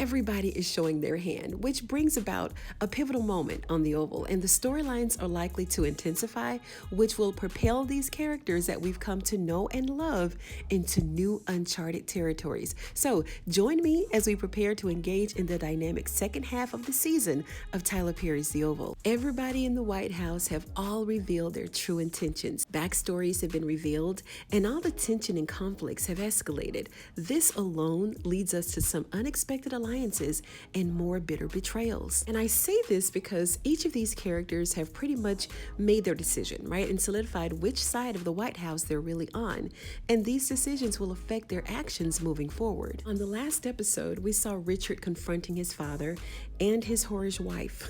everybody is showing their hand, which brings about a pivotal moment on the Oval, and the storylines are likely to intensify, which will propel these characters that we've come to know and love into new uncharted territories. So join me as we prepare to engage in the dynamic second half of the season of Tyler Perry's The Oval. Everybody in the White House have all revealed their true intentions. Backstories have been revealed, and all the tension and conflicts have escalated. This alone leads us to some unexpected alliances and more bitter betrayals. And I say this because each of these characters have pretty much made their decision, right? And solidified which side of the White House they're really on. And these decisions will affect their actions moving forward. On the last episode, we saw Richard confronting his father and his whorish wife.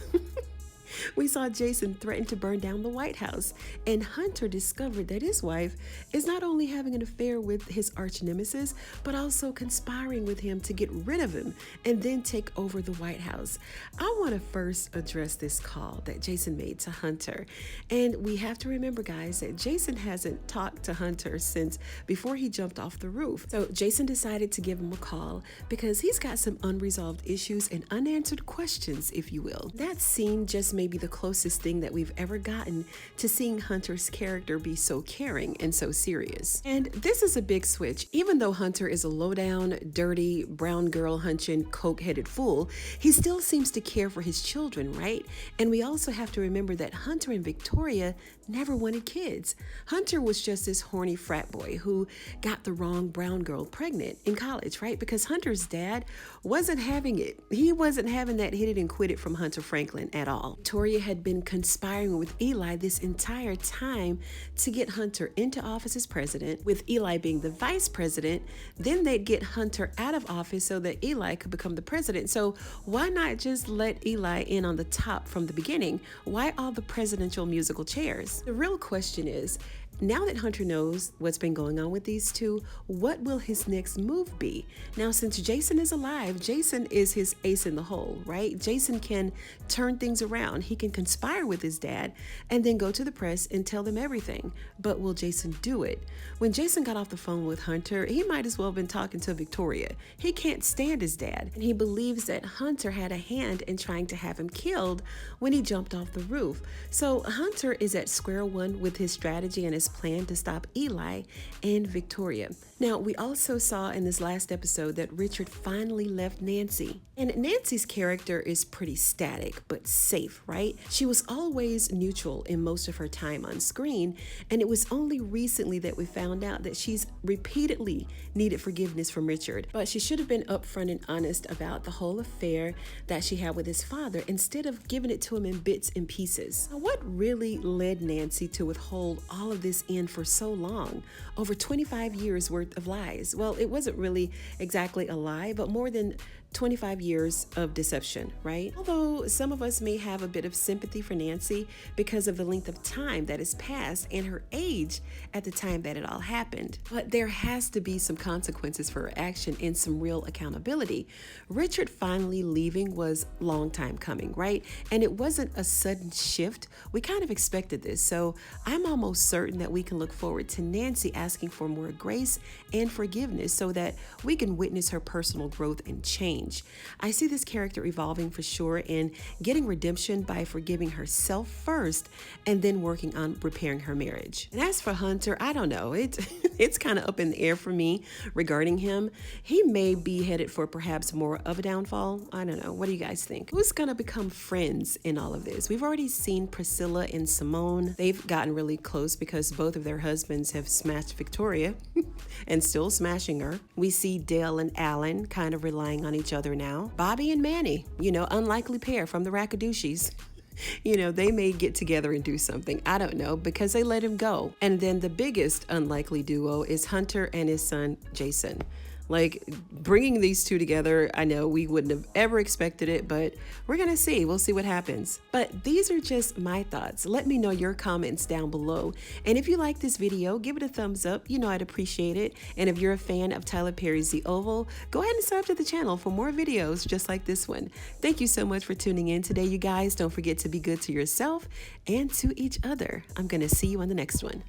We saw Jason threaten to burn down the White House, and Hunter discovered that his wife is not only having an affair with his arch nemesis, but also conspiring with him to get rid of him and then take over the White House. I want to first address this call that Jason made to Hunter. And we have to remember, guys, that Jason hasn't talked to Hunter since before he jumped off the roof. So Jason decided to give him a call because he's got some unresolved issues and unanswered questions, if you will. That scene just made be the closest thing that we've ever gotten to seeing Hunter's character be so caring and so serious. And this is a big switch. Even though Hunter is a low-down, dirty, brown girl hunching, coke-headed fool, he still seems to care for his children, right? And we also have to remember that Hunter and Victoria never wanted kids. Hunter was just this horny frat boy who got the wrong brown girl pregnant in college, right? Because Hunter's dad wasn't having it. He wasn't having that hit it and quit it from Hunter Franklin at all. Victoria had been conspiring with Eli this entire time to get Hunter into office as president, with Eli being the vice president. Then they'd get Hunter out of office so that Eli could become the president. So why not just let Eli in on the top from the beginning? Why all the presidential musical chairs? The real question is, now that Hunter knows what's been going on with these two, what will his next move be? Now, since Jason is alive, Jason is his ace in the hole, right? Jason can turn things around. He can conspire with his dad and then go to the press and tell them everything. But will Jason do it? When Jason got off the phone with Hunter, he might as well have been talking to Victoria. He can't stand his dad, and he believes that Hunter had a hand in trying to have him killed when he jumped off the roof. So Hunter is at square one with his strategy and his plan to stop Eli and Victoria. Now, we also saw in this last episode that Richard finally left Nancy. And Nancy's character is pretty static, but safe, right? She was always neutral in most of her time on screen, and it was only recently that we found out that she's repeatedly needed forgiveness from Richard. But she should have been upfront and honest about the whole affair that she had with his father instead of giving it to him in bits and pieces. Now, what really led Nancy to withhold all of this in for so long? Over 25 years worth of lies. Well, it wasn't really exactly a lie, but more than 25 years of deception, right? Although some of us may have a bit of sympathy for Nancy because of the length of time that has passed and her age at the time that it all happened. But there has to be some consequences for her action and some real accountability. Richard finally leaving was a long time coming, right? And it wasn't a sudden shift. We kind of expected this. So I'm almost certain that we can look forward to Nancy asking for more grace and forgiveness so that we can witness her personal growth and change. I see this character evolving for sure and getting redemption by forgiving herself first and then working on repairing her marriage. And as for Hunter, I don't know. It's kind of up in the air for me regarding him. He may be headed for perhaps more of a downfall. I don't know. What do you guys think? Who's going to become friends in all of this? We've already seen Priscilla and Simone. They've gotten really close because both of their husbands have smashed Victoria and still smashing her. We see Dale and Alan kind of relying on each other now. Bobby and Manny, unlikely pair from the Rackadoochies. They may get together and do something. I don't know, because they let him go. And then the biggest unlikely duo is Hunter and his son, Jason. Like, bringing these two together, I know we wouldn't have ever expected it, but we're gonna see. We'll see what happens. But these are just my thoughts. Let me know your comments down below. And if you like this video, give it a thumbs up. I'd appreciate it. And if you're a fan of Tyler Perry's The Oval, go ahead and subscribe to the channel for more videos just like this one. Thank you so much for tuning in today, you guys. Don't forget to be good to yourself and to each other. I'm gonna see you on the next one.